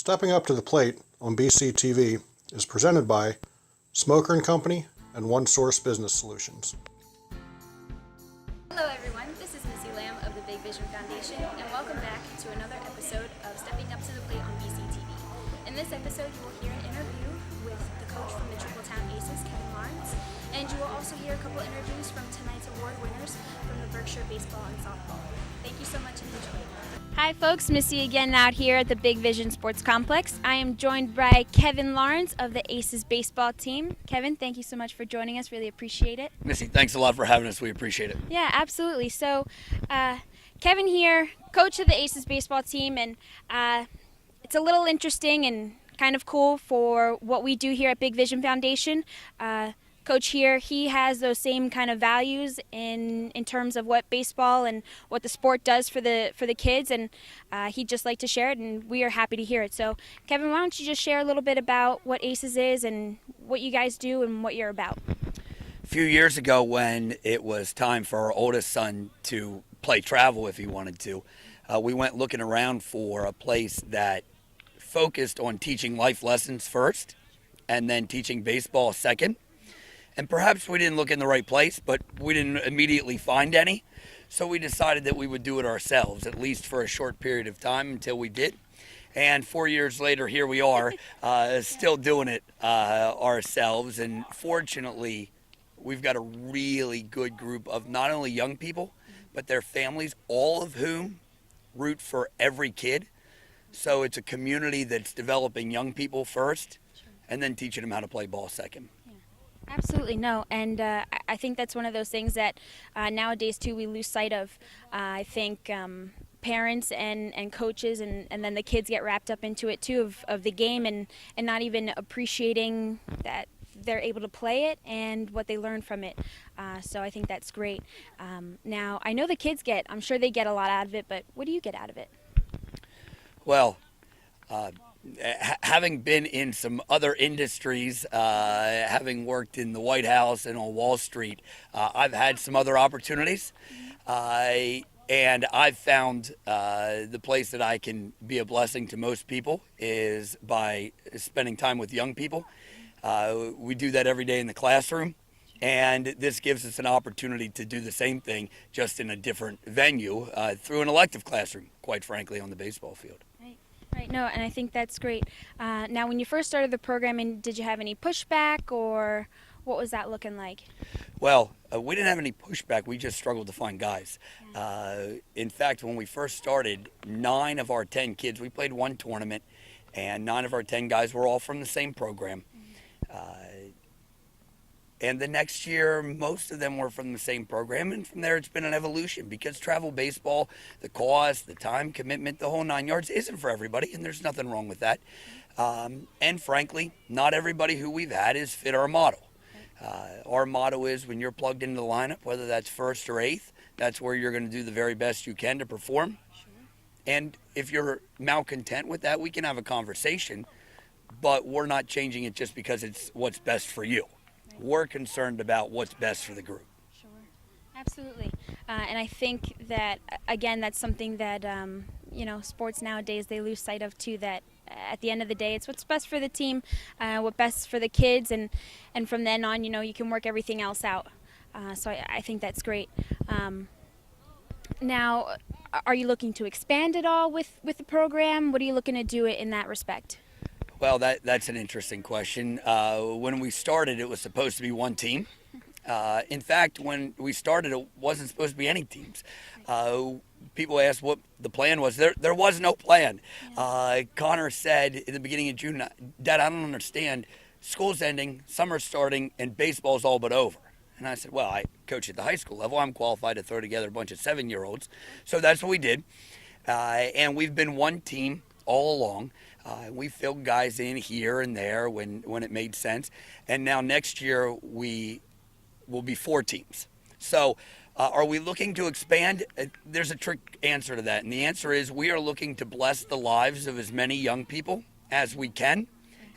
Stepping Up to the Plate on BCTV is presented by Smoker & Company and One Source Business Solutions. Hello everyone, this is Missy Lamb of the Big Vision Foundation, and welcome back to another episode of Stepping Up to the Plate on BCTV. In this episode, you will hear an interview with the coach from the Tripletown Aces, Kevin Lawrence, and you will also hear a couple interviews from tonight's award winners from the Berkshire baseball and softball. Thank you so much and enjoy. Hi folks, Missy again out here at the Big Vision Sports Complex. I am joined by Kevin Lawrence of the Aces baseball team. Kevin, thank you so much for joining us. Really appreciate it. Missy, thanks a lot for having us. We appreciate it. Yeah, absolutely. So, Kevin here, coach of the Aces baseball team, and it's a little interesting and kind of cool for what we do here at Big Vision Foundation. Coach here, he has those same kind of values in terms of what baseball and what the sport does for the kids, and he'd just like to share it, and we are happy to hear it. So, Kevin, why don't you just share a little bit about what Aces is and what you guys do and what you're about? A few years ago, when it was time for our oldest son to play travel if he wanted to, we went looking around for a place that focused on teaching life lessons first and then teaching baseball second. And perhaps we didn't look in the right place, but we didn't immediately find any. So we decided that we would do it ourselves, at least for a short period of time until we did. And 4 years later, here we are, still doing it ourselves. And fortunately, we've got a really good group of not only young people, but their families, all of whom root for every kid. So it's a community that's developing young people first and then teaching them how to play ball second. Absolutely, no, and I think that's one of those things that nowadays too we lose sight of. I think parents and coaches and then the kids get wrapped up into it too of the game and not even appreciating that they're able to play it and what they learn from it. So I think that's great. Now, I know the kids I'm sure they get a lot out of it, but what do you get out of it? Well, having been in some other industries, having worked in the White House and on Wall Street, I've had some other opportunities. And I've found the place that I can be a blessing to most people is by spending time with young people. We do that every day in the classroom. And this gives us an opportunity to do the same thing, just in a different venue, through an elective classroom, quite frankly, on the baseball field. Right, no, and I think that's great. Now, when you first started the program, did you have any pushback, or what was that looking like? Well, we didn't have any pushback. We just struggled to find guys. In fact, when we first started, 9 of our 10 kids, we played one tournament, and 9 of our 10 guys were all from the same program. And the next year, most of them were from the same program, and from there it's been an evolution because travel baseball, the cost, the time commitment, the whole 9 yards isn't for everybody, and there's nothing wrong with that. And frankly, not everybody who we've had is fit our model. Our motto is when you're plugged into the lineup, whether that's first or eighth, that's where you're going to do the very best you can to perform. Sure. And if you're malcontent with that, we can have a conversation, but we're not changing it just because it's what's best for you. We're concerned about what's best for the group. Sure, absolutely. And I think that, again, that's something that, sports nowadays, they lose sight of too, that at the end of the day, it's what's best for the team, what's best for the kids, and from then on, you can work everything else out. So I think that's great. Now, are you looking to expand at all with the program? What are you looking to do in that respect? Well, that's an interesting question. When we started, it was supposed to be one team. In fact, when we started, it wasn't supposed to be any teams. People asked what the plan was. There was no plan. Connor said in the beginning of June, "Dad, I don't understand. School's ending, summer's starting, and baseball's all but over." And I said, well, I coach at the high school level. I'm qualified to throw together a bunch of 7-year-olds. So that's what we did. And we've been one team all along. We filled guys in here and there when it made sense. And now next year we will be 4 teams. So are we looking to expand? There's a trick answer to that. And the answer is we are looking to bless the lives of as many young people as we can.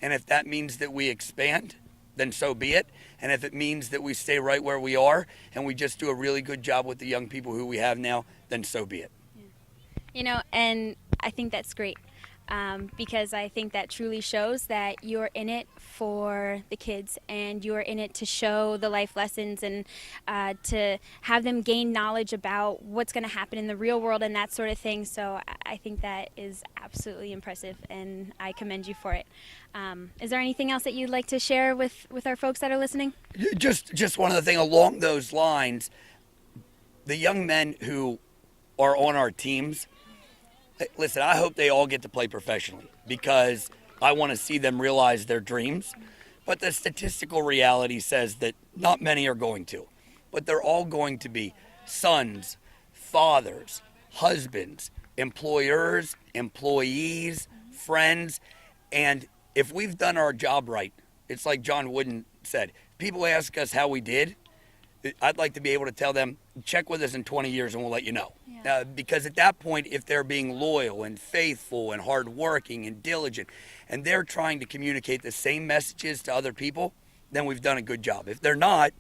And if that means that we expand, then so be it. And if it means that we stay right where we are and we just do a really good job with the young people who we have now, then so be it. And I think that's great. because I think that truly shows that you're in it for the kids and you're in it to show the life lessons and to have them gain knowledge about what's going to happen in the real world and that sort of thing. So I think that is absolutely impressive, and I commend you for it. Is there anything else that you'd like to share with our folks that are listening? Just one other thing along those lines. The young men who are on our teams, listen, I hope they all get to play professionally because I want to see them realize their dreams. But the statistical reality says that not many are going to. But they're all going to be sons, fathers, husbands, employers, employees, friends. And if we've done our job right, it's like John Wooden said, people ask us how we did. I'd like to be able to tell them, check with us in 20 years and we'll let you know. Yeah. Because at that point, if they're being loyal and faithful and hardworking and diligent, and they're trying to communicate the same messages to other people, then we've done a good job. If they're not,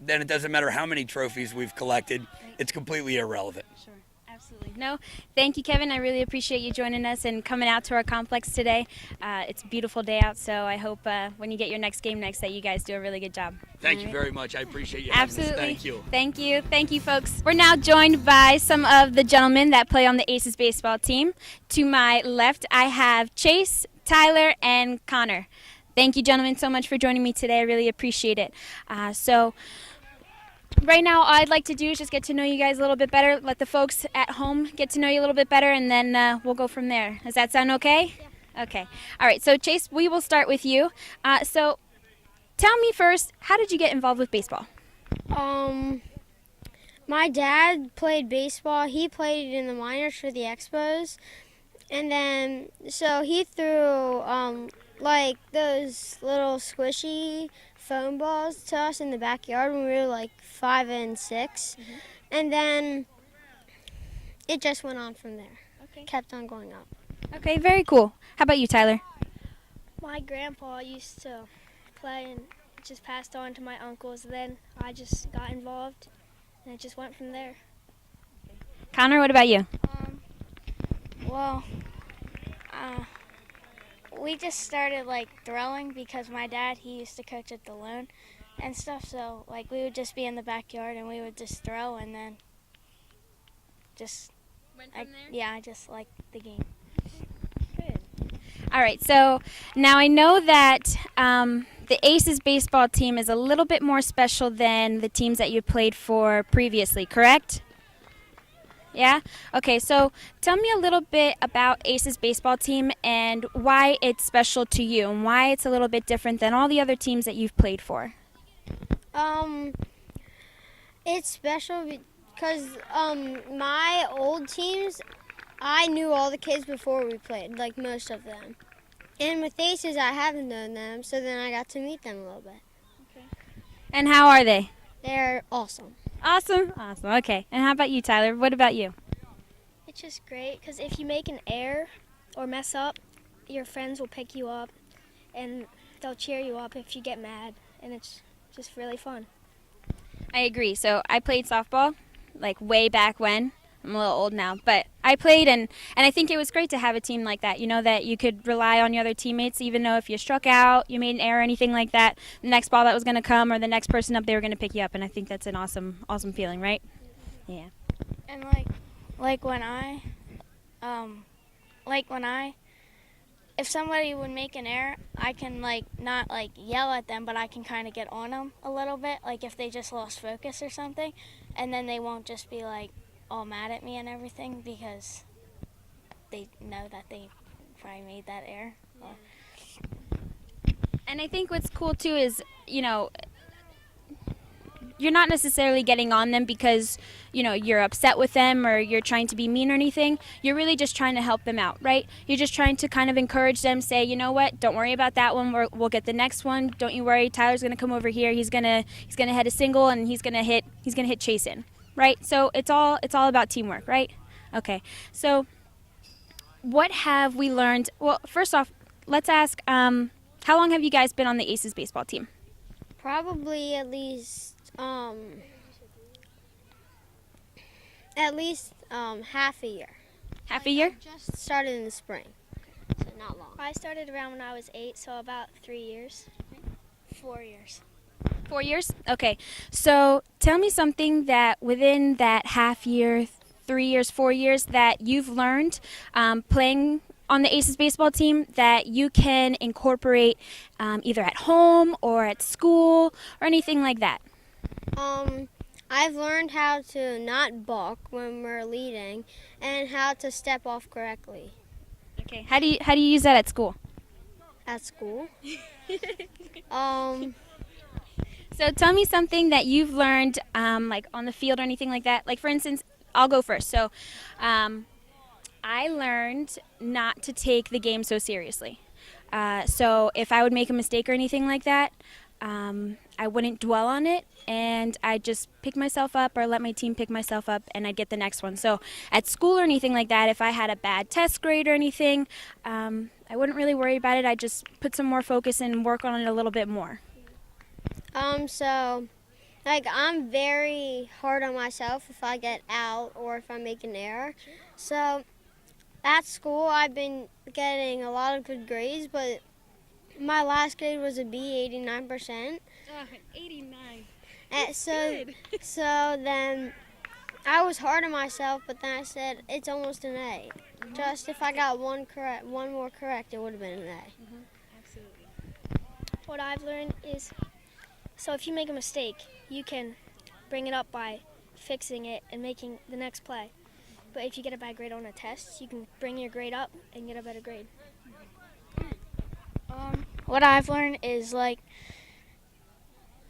then it doesn't matter how many trophies we've collected. It's completely irrelevant. Sure. Absolutely. No, thank you, Kevin. I really appreciate you joining us and coming out to our complex today. It's a beautiful day out, so I hope when you get your next game next that you guys do a really good job. Thank you very much. I appreciate you having Absolutely. us. Thank you. Thank you. Thank you, folks. We're now joined by some of the gentlemen that play on the Aces baseball team. To my left, I have Chase, Tyler, and Connor. Thank you, gentlemen, so much for joining me today. I really appreciate it. Right now, all I'd like to do is just get to know you guys a little bit better, let the folks at home get to know you a little bit better, and then we'll go from there. Does that sound okay? Yeah. Okay. All right, so Chase, we will start with you. So tell me first, how did you get involved with baseball? My dad played baseball. He played in the minors for the Expos. And then, so he threw, like, those little squishy foam balls to us in the backyard when we were like 5 and 6. Mm-hmm. And then it just went on from there. Okay. Kept on going up. Okay, very cool. How about you, Tyler? My grandpa used to play and it just passed on to my uncles. Then I just got involved and it just went from there. Connor, what about you? Well, we just started like throwing because my dad, he used to coach at the Loan and stuff, so like we would just be in the backyard and we would just throw and then just I just liked the game. Good. All right, so now I know that the Aces baseball team is a little bit more special than the teams that you played for previously, correct? Yeah? Okay, so tell me a little bit about Aces baseball team and why it's special to you and why it's a little bit different than all the other teams that you've played for. It's special because my old teams, I knew all the kids before we played, like most of them. And with Aces, I haven't known them, so then I got to meet them a little bit. Okay. And how are they? They're awesome. Awesome. Awesome. Okay. And how about you, Tyler? What about you? It's just great because if you make an error or mess up, your friends will pick you up and they'll cheer you up if you get mad, and it's just really fun. I agree. So I played softball, like way back when. I'm a little old now, but I played, and I think it was great to have a team like that, you know, that you could rely on your other teammates, even though if you struck out, you made an error, anything like that, the next ball that was going to come or the next person up, they were going to pick you up, and I think that's an awesome feeling, right? Yeah. And like when I if somebody would make an error, I can like not like yell at them, but I can kind of get on them a little bit, like if they just lost focus or something, and then they won't just be like all mad at me and everything because they know that they probably made that error. And I think what's cool too is, you know, you're not necessarily getting on them because, you know, you're upset with them or you're trying to be mean or anything. You're really just trying to help them out, right? You're just trying to kind of encourage them, say, you know what, don't worry about that one. We'll get the next one. Don't you worry. Tyler's going to come over here. He's going to hit a single and he's going to hit Chase in. Right? So it's all about teamwork, right? Okay. So what have we learned? Well, first off, let's ask, how long have you guys been on the Aces baseball team? Probably at least half a year. Half a year? Just started in the spring. not long. I started around when I was 8, so about 3 years. 4 years. 4 years? Okay. So tell me something that within that half year, 3 years, 4 years that you've learned playing on the Aces baseball team that you can incorporate either at home or at school or anything like that. I've learned how to not balk when we're leading and how to step off correctly Okay. How do you use that at school? at school. So tell me something that you've learned, like on the field or anything like that. Like for instance, I'll go first. So, I learned not to take the game so seriously. So if I would make a mistake or anything like that, I wouldn't dwell on it, and I'd just pick myself up or let my team pick myself up, and I'd get the next one. So at school or anything like that, if I had a bad test grade or anything, I wouldn't really worry about it. I'd just put some more focus and work on it a little bit more. So, like, I'm very hard on myself if I get out or if I make an error. So, at school, I've been getting a lot of good grades, but my last grade was a B, 89%. 89. And so then I was hard on myself, but then I said it's almost an A. Just if I got one more correct, it would have been an A. Absolutely. What I've learned is, so if you make a mistake, you can bring it up by fixing it and making the next play. But if you get a bad grade on a test, you can bring your grade up and get a better grade. What I've learned is, like,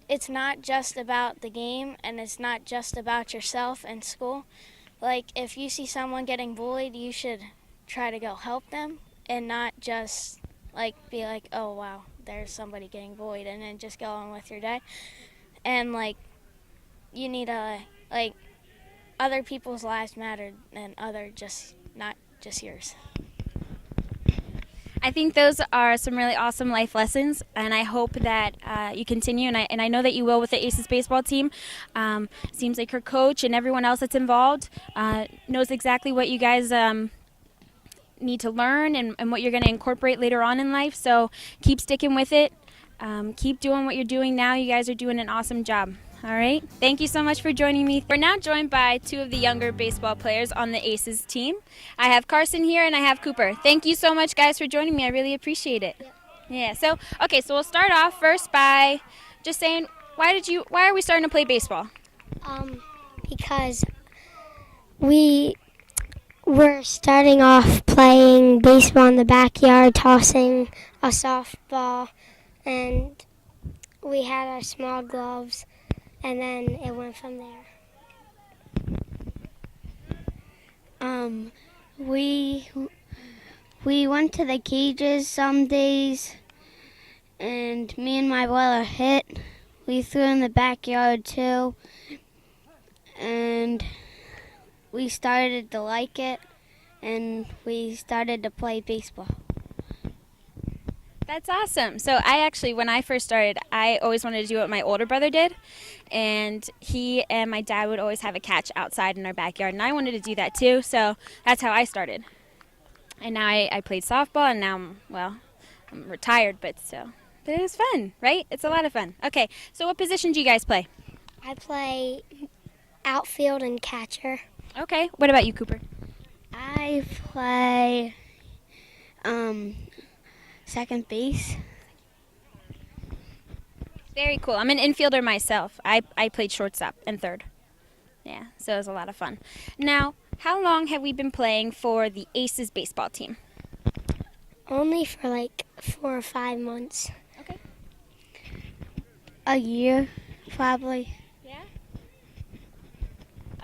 it's not just about the game and it's not just about yourself and school. Like, if you see someone getting bullied, you should try to go help them and not just, like, be like, oh, wow, there's somebody getting bullied, and then just go on with your day. And, like, you need to, like, other people's lives matter and not just yours. I think those are some really awesome life lessons, and I hope that you continue, and I know that you will with the Aces baseball team. Seems like her coach and everyone else that's involved knows exactly what you guys need to learn and what you're going to incorporate later on in life, so keep sticking with it. Keep doing what you're doing now. You guys are doing an awesome job. All right. Thank you so much for joining me. We're now joined by two of the younger baseball players on the Aces team. I have Carson here and I have Cooper. Thank you so much, guys, for joining me. I really appreciate it. Yep. Yeah. So we'll start off first by just saying, why are we starting to play baseball? Because we were starting off playing baseball in the backyard, tossing a softball, and we had our small gloves. And then it went from there. We went to the cages some days, and me and my brother hit. We threw in the backyard too, and we started to like it, and we started to play baseball. That's awesome. So when I first started, I always wanted to do what my older brother did. And he and my dad would always have a catch outside in our backyard. And I wanted to do that too. So that's how I started. And now I played softball, and now I'm retired, but it was fun, right? It's a lot of fun. Okay, so what position do you guys play? I play outfield and catcher. Okay, what about you, Cooper? I play second base. Very cool. I'm an infielder myself. I played shortstop and third. Yeah, so it was a lot of fun. Now, how long have we been playing for the Aces baseball team? Only for like 4 or 5 months. Okay. A year, probably. Yeah?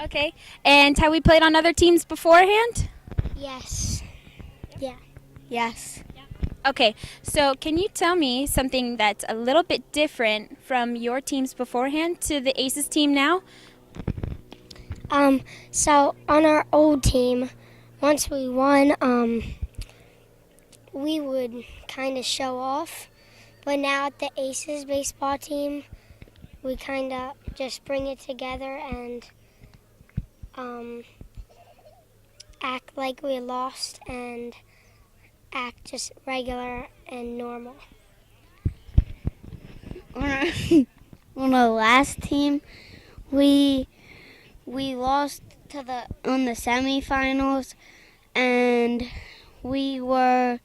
Okay, and have we played on other teams beforehand? Yes. Yeah. Yes. Okay, so can you tell me something that's a little bit different from your teams beforehand to the Aces team now? So on our old team, once we won, we would kind of show off. But now at the Aces baseball team, we kind of just bring it together and act like we lost and act just regular and normal. On our last team, we lost on the semifinals, and we were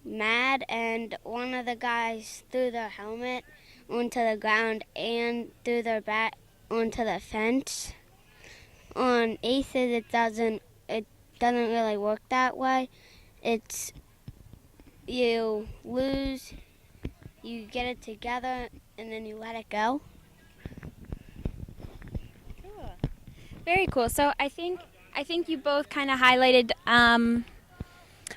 mad, and one of the guys threw their helmet onto the ground and threw their bat onto the fence. On aces, it doesn't really work that way. It's you lose, you get it together, and then you let it go. Very cool. So I think you both kind of highlighted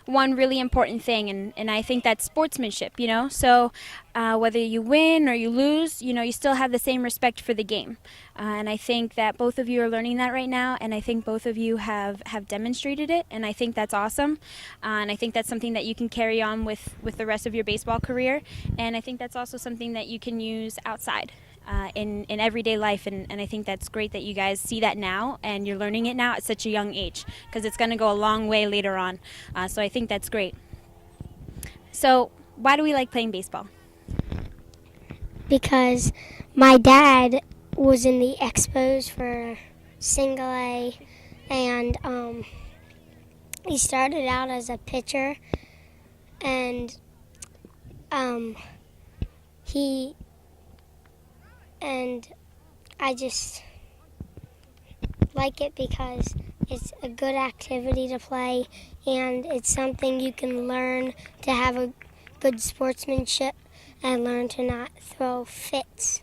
one really important thing, and I think that's sportsmanship, you know. So whether you win or you lose, you know, you still have the same respect for the game. And I think that both of you are learning that right now, and I think both of you have demonstrated it, and I think that's awesome. And I think that's something that you can carry on with the rest of your baseball career, and I think that's also something that you can use outside. In everyday life, and I think that's great that you guys see that now and you're learning it now at such a young age, because it's going to go a long way later on. So I think that's great. So why do we like playing baseball? Because my dad was in the Expos for single A, and he started out as a pitcher, and I just like it because it's a good activity to play, and it's something you can learn to have a good sportsmanship and learn to not throw fits.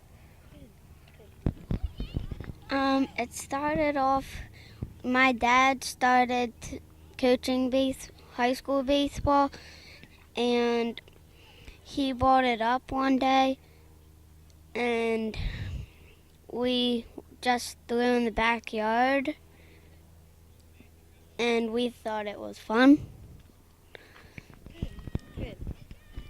It started off, my dad started coaching high school baseball, and he brought it up one day, and we just threw in the backyard, and we thought it was fun.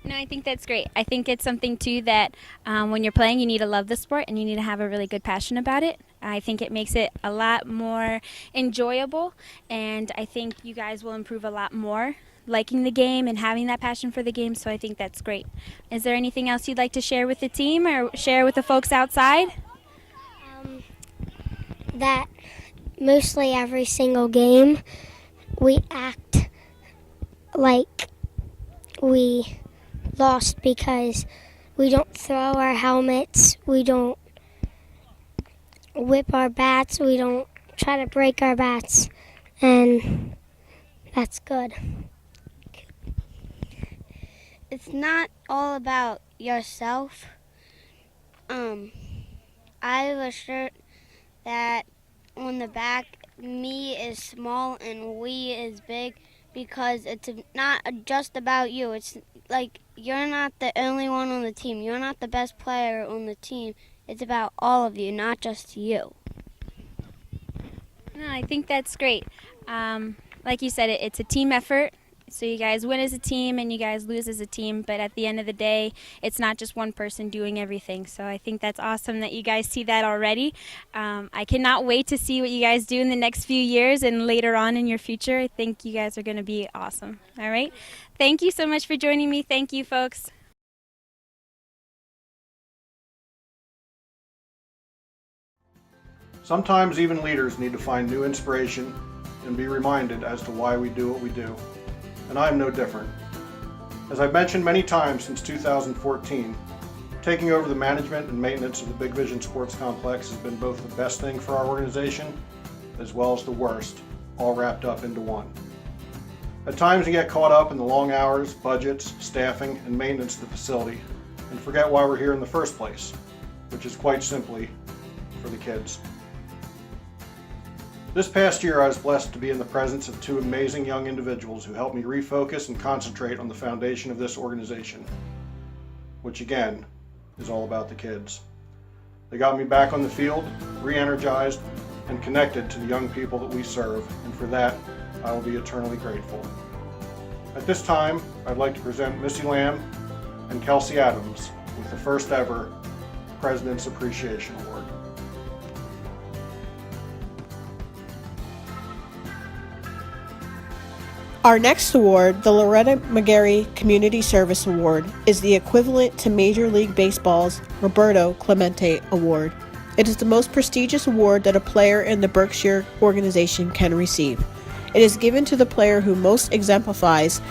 No, I think that's great. I think it's something too that when you're playing, you need to love the sport and you need to have a really good passion about it. I think it makes it a lot more enjoyable, and I think you guys will improve a lot more liking the game and having that passion for the game, so I think that's great. Is there anything else you'd like to share with the team or share with the folks outside? That mostly every single game we act like we lost because we don't throw our helmets, we don't whip our bats, we don't try to break our bats, and that's good. It's not all about yourself. I have a shirt that on the back, me is small and we is big, because it's not just about you. It's like you're not the only one on the team. You're not the best player on the team. It's about all of you, not just you. No, I think that's great. Like you said, it's a team effort. So you guys win as a team and you guys lose as a team, but at the end of the day, it's not just one person doing everything. So I think that's awesome that you guys see that already. I cannot wait to see what you guys do in the next few years and later on in your future. I think you guys are going to be awesome. All right? Thank you so much for joining me. Thank you, folks. Sometimes even leaders need to find new inspiration and be reminded as to why we do what we do. And I'm no different. As I've mentioned many times since 2014, taking over the management and maintenance of the Big Vision Sports Complex has been both the best thing for our organization as well as the worst, all wrapped up into one. At times we get caught up in the long hours, budgets, staffing, and maintenance of the facility and forget why we're here in the first place, which is quite simply for the kids. This past year I was blessed to be in the presence of two amazing young individuals who helped me refocus and concentrate on the foundation of this organization, which again is all about the kids. They got me back on the field, re-energized, and connected to the young people that we serve, and for that I will be eternally grateful. At this time, I'd like to present Missy Lamb and Kelsey Adams with the first ever President's Appreciation Award. Our next award, the Loretta McGarry Community Service Award, is the equivalent to Major League Baseball's Roberto Clemente Award. It is the most prestigious award that a player in the Berkshire organization can receive. It is given to the player who most exemplifies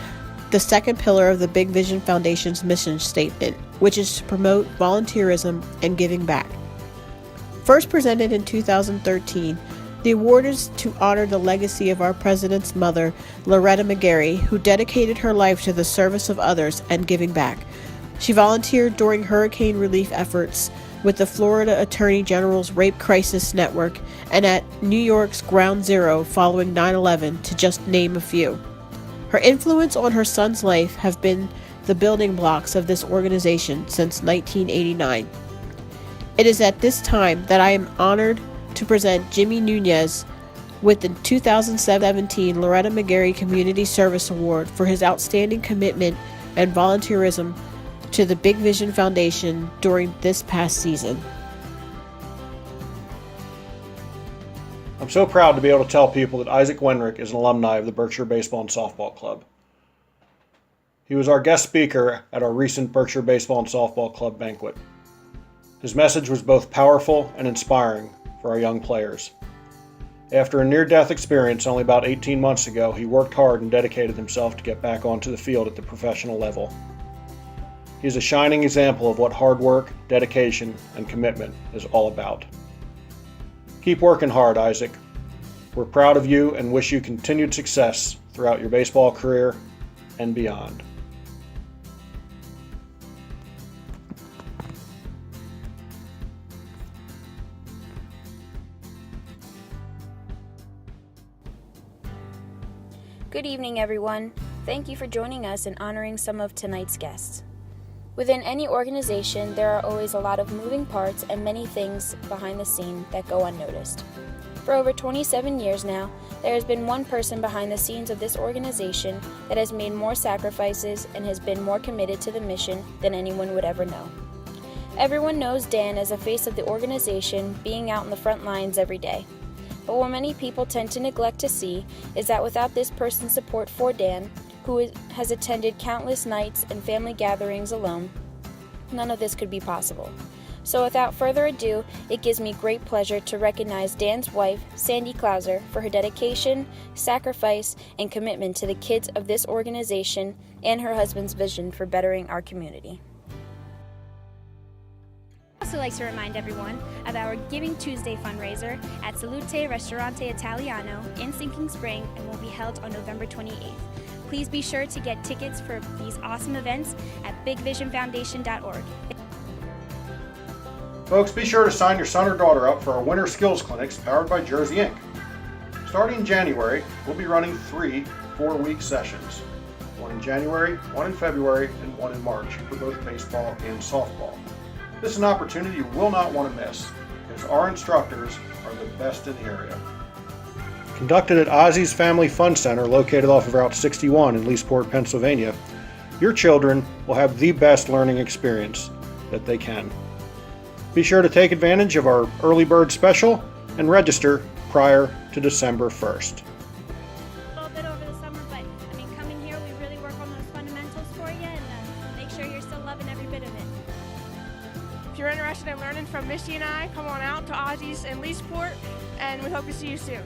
the second pillar of the Big Vision Foundation's mission statement, which is to promote volunteerism and giving back. First presented in 2013, the award is to honor the legacy of our president's mother, Loretta McGarry, who dedicated her life to the service of others and giving back. She volunteered during hurricane relief efforts with the Florida Attorney General's Rape Crisis Network and at New York's Ground Zero following 9/11, to just name a few. Her influence on her son's life have been the building blocks of this organization since 1989. It is at this time that I am honored to present Jimmy Nunez with the 2017 Loretta McGarry Community Service Award for his outstanding commitment and volunteerism to the Big Vision Foundation during this past season. I'm so proud to be able to tell people that Isaac Wenrich is an alumni of the Berkshire Baseball and Softball Club. He was our guest speaker at our recent Berkshire Baseball and Softball Club banquet. His message was both powerful and inspiring for our young players. After a near-death experience only about 18 months ago, he worked hard and dedicated himself to get back onto the field at the professional level. He is a shining example of what hard work, dedication, and commitment is all about. Keep working hard, Isaac. We're proud of you and wish you continued success throughout your baseball career and beyond. Good evening, everyone. Thank you for joining us in honoring some of tonight's guests. Within any organization, there are always a lot of moving parts and many things behind the scene that go unnoticed. For over 27 years now, there has been one person behind the scenes of this organization that has made more sacrifices and has been more committed to the mission than anyone would ever know. Everyone knows Dan as a face of the organization, being out in the front lines every day. But what many people tend to neglect to see is that without this person's support for Dan, who has attended countless nights and family gatherings alone, none of this could be possible. So without further ado, it gives me great pleasure to recognize Dan's wife, Sandy Klauser, for her dedication, sacrifice, and commitment to the kids of this organization and her husband's vision for bettering our community. I'd also like to remind everyone of our Giving Tuesday fundraiser at Salute Ristorante Italiano in Sinking Spring and will be held on November 28th. Please be sure to get tickets for these awesome events at bigvisionfoundation.org. Folks, be sure to sign your son or daughter up for our Winter Skills Clinics powered by Jersey Inc. Starting in January, we'll be running 3 4-week sessions. One in January, one in February, and one in March for both baseball and softball. This is an opportunity you will not want to miss, because our instructors are the best in the area. Conducted at Ozzy's Family Fun Center, located off of Route 61 in Leesport, Pennsylvania, your children will have the best learning experience that they can. Be sure to take advantage of our early bird special and register prior to December 1st. A little bit over the summer, but coming here, we really work on those fundamentals for you and make sure you're still loving every bit of it. If you're interested in learning from Misty and I, come on out to Ozzy's in Leesport, and we hope to see you soon.